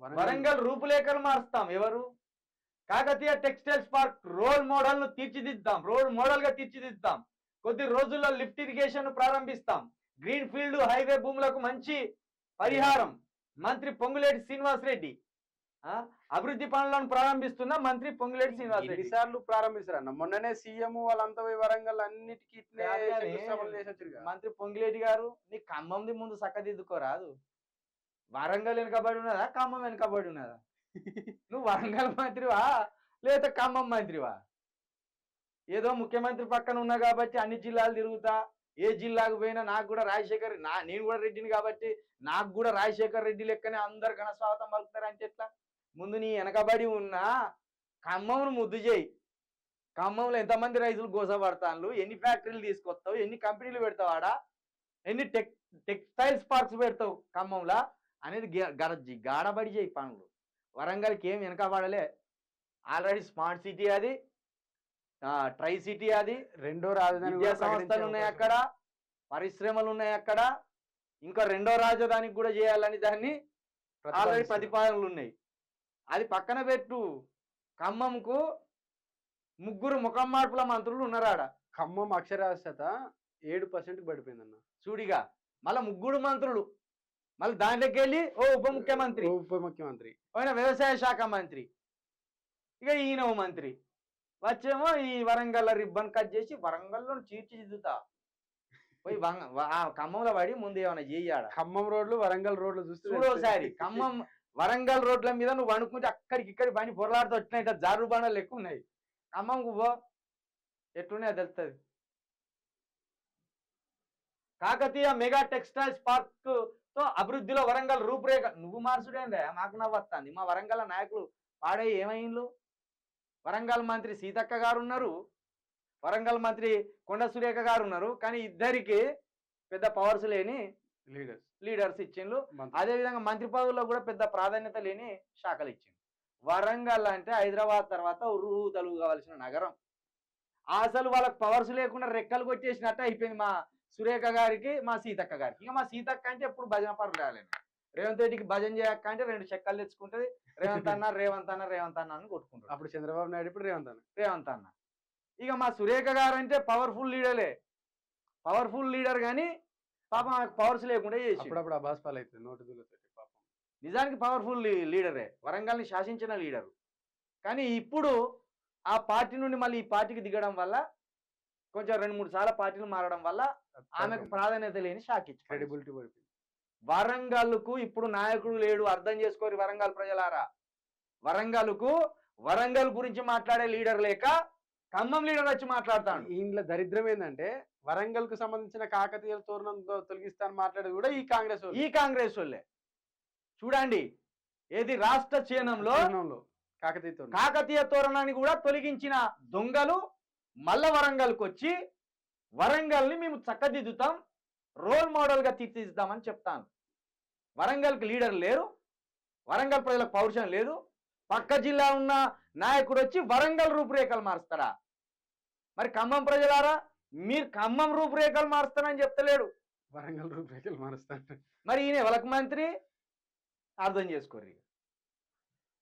వరంగల్ రూపురేఖలు మారుస్తాం. ఎవరు? Kakatiya textiles park role model ను తీర్చిదిద్దాం, రోల్ మోడల్ గా తీర్చిదిద్దాం. కొద్ది రోజుల్లో లిఫ్ట్ ఇరిగేషన్ ప్రారంభిస్తాం. గ్రీన్ ఫీల్డ్ హైవే భూములకు మంచి పరిహారం. మంత్రి పొంగులేటి శ్రీనివాస్ రెడ్డి అభివృద్ధి పనులను ప్రారంభిస్తున్న మంత్రి పొంగులేటి శ్రీనివాస్ రెడ్డి. ఎన్నిసార్లు ప్రారంభిస్తారన్న? మొన్ననే సీఎం వాళ్ళంతా వరంగల్ అన్నిటికీ మంత్రి పొంగులేటి గారు, నీ ఖమ్మంది ముందు చక్కదిద్దుకోరాదు. వరంగల్ వెనుకబడి ఉన్నదా, ఖమ్మం వెనుకబడి ఉన్నదా? నువ్వు వరంగల్ మంత్రివా లేదా ఖమ్మం మంత్రివా? ఏదో ముఖ్యమంత్రి పక్కన ఉన్నా కాబట్టి అన్ని జిల్లాలు తిరుగుతా, ఏ జిల్లాకు పోయినా నాకు కూడా రాజశేఖర్, నేను కూడా రెడ్డిని కాబట్టి నాకు కూడా రాజశేఖర్ రెడ్డి లెక్కనే అందరు ఘన స్వాగతం పలుకుతారంటే ఎట్లా? ముందు నీ వెనకబడి ఉన్నా ఖమ్మంను ముద్దు చేయి. ఖమ్మంలో ఎంతమంది రైతులు గోసపడతాను, ఎన్ని ఫ్యాక్టరీలు తీసుకొస్తావు, ఎన్ని కంపెనీలు పెడతావు, ఆడ ఎన్ని టెక్స్టైల్స్ పార్క్స్ పెడతావు ఖమ్మంలా అనేది గాడబడి చేయి పనులు. వరంగల్కి ఏం వెనకబడలే. ఆల్రెడీ స్మార్ట్ సిటీ అది, ట్రై సిటీ అది, రెండో రాజధాని, విద్యా సంస్థలు ఉన్నాయి అక్కడ, పరిశ్రమలు ఉన్నాయి అక్కడ. ఇంకా రెండో రాజధానికి కూడా చేయాలని దాన్ని ఆల్రెడీ ప్రతిపాదనలు ఉన్నాయి. అది పక్కన పెట్టు. ఖమ్మంకు 3 ముఖం మార్పుల మంత్రులు ఉన్నారాడ. ఖమ్మం అక్షరాస్యత 7% పడిపోయిందన్న. చూడిగా మళ్ళీ 3 మంత్రులు, మళ్ళీ దాంట్లోకి వెళ్ళి ఉప ముఖ్యమంత్రి, ఆయన వ్యవసాయ శాఖ మంత్రి, ఇక ఈయన మంత్రి వచ్చేమో ఈ వరంగల్ రిబ్బన్ కట్ చేసి వరంగల్లో తీర్చిదిద్దుతా పోయి ఖమ్మంలో పడి ముందు ఏమైనా చెయ్యాడ. ఖమ్మం రోడ్లు వరంగల్ రోడ్లు చూడోసారి ఖమ్మం వరంగల్ రోడ్ల మీద నువ్వు అనుకుంటే అక్కడికి ఇక్కడికి పని పొరలాడుతూ వచ్చినాయి, జారు బాణాలు ఎక్కువ ఉన్నాయి. ఖమ్మంకు పో, ఎట్లున్నాయో తెలుస్తుంది. కాకతీయ మెగా టెక్స్టైల్స్ పార్క్ తో అభివృద్ధిలో వరంగల్ రూపురేఖ. నువ్వు మార్చుడేందా? మాకు నవ్వొస్తుంది. మా వరంగల్ నాయకులు పాడే ఏమైండ్లు? వరంగల్ మంత్రి సీతక్క గారు ఉన్నారు, వరంగల్ మంత్రి కొండ సురేఖ గారు ఉన్నారు, కానీ ఇద్దరికి పెద్ద పవర్స్ లేని లీడర్స్ ఇచ్చిండ్రు. అదేవిధంగా మంత్రి పదవుల్లో కూడా పెద్ద ప్రాధాన్యత లేని శాఖలు ఇచ్చిండ్రు. వరంగల్ అంటే హైదరాబాద్ తర్వాత ఉర్రు తలుగు కావాల్సిన నగరం. అసలు వాళ్ళకి పవర్స్ లేకుండా రెక్కలు కొట్టేసినట్టు అయిపోయింది మా సురేఖ గారికి, మా సీతక్క గారికి. ఇక మా సీతక్క అంటే ఎప్పుడు భజన పరులు రాలేను. రేవంత్ రెడ్డికి భజన చేయక్క అంటే 2 చెక్కలు తెచ్చుకుంటది. రేవంత్ అన్న రేవంత్ అన్న రేవంత్ అన్న అని కొట్టుకుంటారు. అప్పుడు చంద్రబాబు నాయుడు, ఇప్పుడు రేవంత్ అన్న. ఇక మా సురేఖ గారు అంటే పవర్ఫుల్ లీడరే, పవర్ఫుల్ లీడర్ కానీ పాపం పవర్స్ లేకుండా చేసి అప్పుడప్పుడు అబాస్పాలు అవుతుంది నోటుదులతో. పాపం నిజానికి పవర్ఫుల్ లీడరే, వరంగల్ని శాసించిన లీడరు. కానీ ఇప్పుడు ఆ పార్టీ నుండి మళ్ళీ ఈ పార్టీకి దిగడం వల్ల, కొంచెం 2-3 సార్లు పార్టీలు మారడం వల్ల ఆమెకు ప్రాధాన్యత లేని శాఖ ఇచ్చి క్రెడిబిలిటీ పడిపోయింది. వరంగల్కు ఇప్పుడు నాయకుడు లేడు, అర్థం చేసుకోరు వరంగల్ ప్రజలారా. వరంగల్ గురించి మాట్లాడే లీడర్ లేక ఖమ్మం లీడర్ వచ్చి మాట్లాడతాడు. ఇంట్లో దరిద్రం ఏంటంటే వరంగల్ కు సంబంధించిన కాకతీయ తోరణం తొలగిస్తాను మాట్లాడేది కూడా ఈ కాంగ్రెస్ వాళ్ళే. చూడండి, ఏది రాష్ట్ర చిహ్నంలో కాకతీయ తోరణాన్ని కూడా తొలగించిన దొంగలు మల్ల వరంగల్కి వచ్చి వరంగల్ని మేము చక్కదిద్దుతాం, రోల్ మోడల్ గా తీర్చిదిద్దామని చెప్తాను. వరంగల్కి లీడర్ లేరు, వరంగల్ ప్రజలకు పౌరుషం లేదు. పక్క జిల్లా ఉన్న నాయకుడు వచ్చి వరంగల్ రూపురేఖలు మారుస్తారా? మరి ఖమ్మం ప్రజలారా, మీరు ఖమ్మం రూపురేఖలు మారుస్తానని చెప్తలేడు, వరంగల్ రూపురేఖలు మారుస్తాడు. మరి ఈయన ఎవరికి మంత్రి? అర్థం చేసుకోరు.